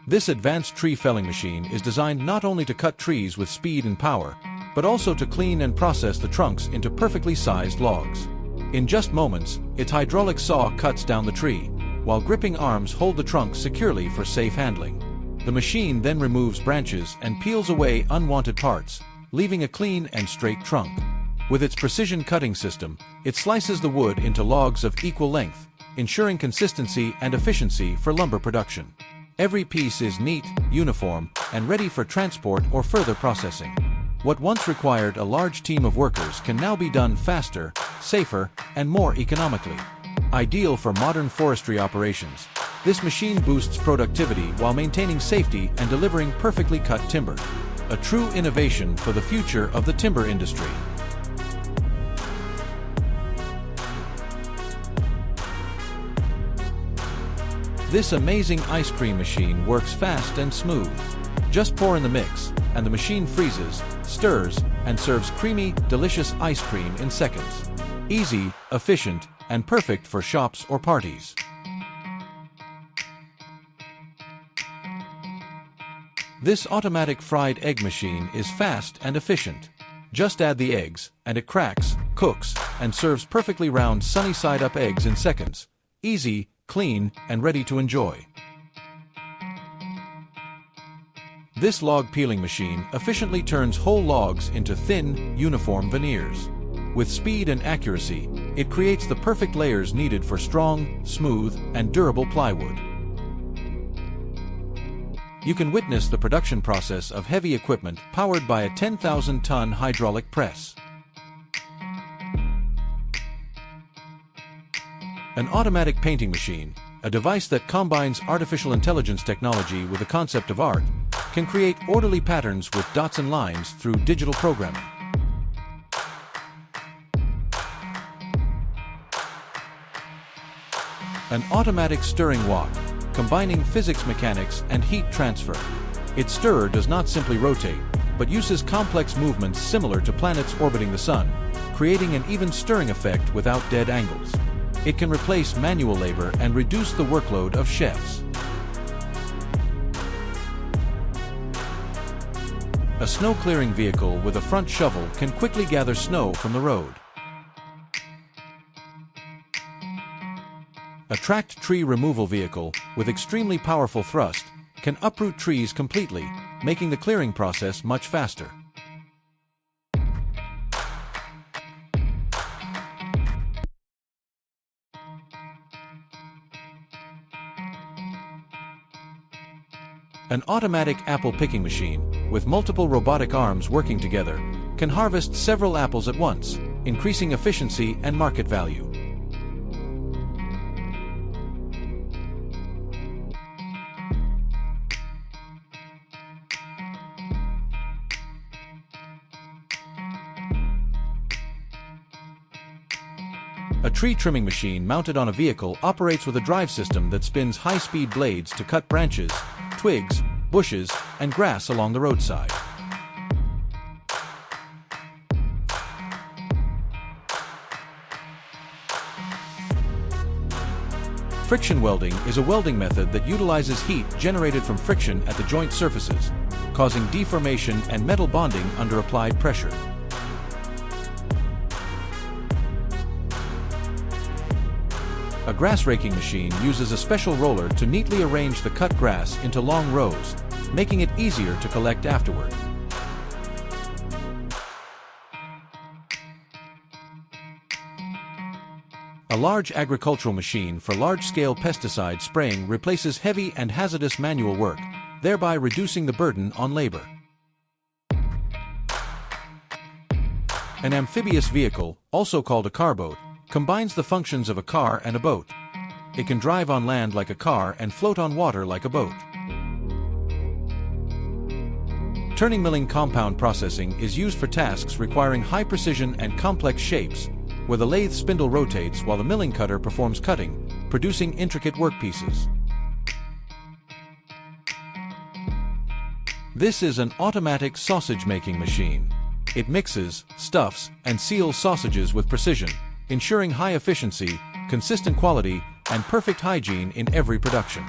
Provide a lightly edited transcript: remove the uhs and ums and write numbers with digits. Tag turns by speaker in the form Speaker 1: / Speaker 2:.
Speaker 1: This advanced tree felling machine is designed not only to cut trees with speed and power, but also to clean and process the trunks into perfectly sized logs. In just moments, its hydraulic saw cuts down the tree, while gripping arms hold the trunk securely for safe handling. The machine then removes branches and peels away unwanted parts, leaving a clean and straight trunk. With its precision cutting system, it slices the wood into logs of equal length, ensuring consistency and efficiency for lumber production. Every piece is neat, uniform, and ready for transport or further processing. What once required a large team of workers can now be done faster, safer, and more economically. Ideal for modern forestry operations, this machine boosts productivity while maintaining safety and delivering perfectly cut timber. A true innovation for the future of the timber industry. This amazing ice cream machine works fast and smooth. Just pour in the mix, and the machine freezes, stirs, and serves creamy, delicious ice cream in seconds. Easy, efficient, and perfect for shops or parties. This automatic fried egg machine is fast and efficient. Just add the eggs, and it cracks, cooks, and serves perfectly round sunny side up eggs in seconds. Easy, clean, and ready to enjoy. This log peeling machine efficiently turns whole logs into thin, uniform veneers. With speed and accuracy, it creates the perfect layers needed for strong, smooth, and durable plywood. You can witness the production process of heavy equipment powered by a 10,000-ton hydraulic press. An automatic painting machine, a device that combines artificial intelligence technology with the concept of art, can create orderly patterns with dots and lines through digital programming. An automatic stirring wok, combining physics mechanics and heat transfer. Its stirrer does not simply rotate, but uses complex movements similar to planets orbiting the sun, creating an even stirring effect without dead angles. It can replace manual labor and reduce the workload of chefs. A snow clearing vehicle with a front shovel can quickly gather snow from the road. A tracked tree removal vehicle with extremely powerful thrust can uproot trees completely, making the clearing process much faster. An automatic apple picking machine, with multiple robotic arms working together, can harvest several apples at once, increasing efficiency and market value. A tree trimming machine mounted on a vehicle operates with a drive system that spins high-speed blades to cut branches, twigs, bushes, and grass along the roadside. Friction welding is a welding method that utilizes heat generated from friction at the joint surfaces, causing deformation and metal bonding under applied pressure. A grass raking machine uses a special roller to neatly arrange the cut grass into long rows, making it easier to collect afterward. A large agricultural machine for large-scale pesticide spraying replaces heavy and hazardous manual work, thereby reducing the burden on labor. An amphibious vehicle, also called a carboat, combines the functions of a car and a boat. It can drive on land like a car and float on water like a boat. Turning milling compound processing is used for tasks requiring high precision and complex shapes, where the lathe spindle rotates while the milling cutter performs cutting, producing intricate workpieces. This is an automatic sausage-making machine. It mixes, stuffs, and seals sausages with precision, ensuring high efficiency, consistent quality, and perfect hygiene in every production.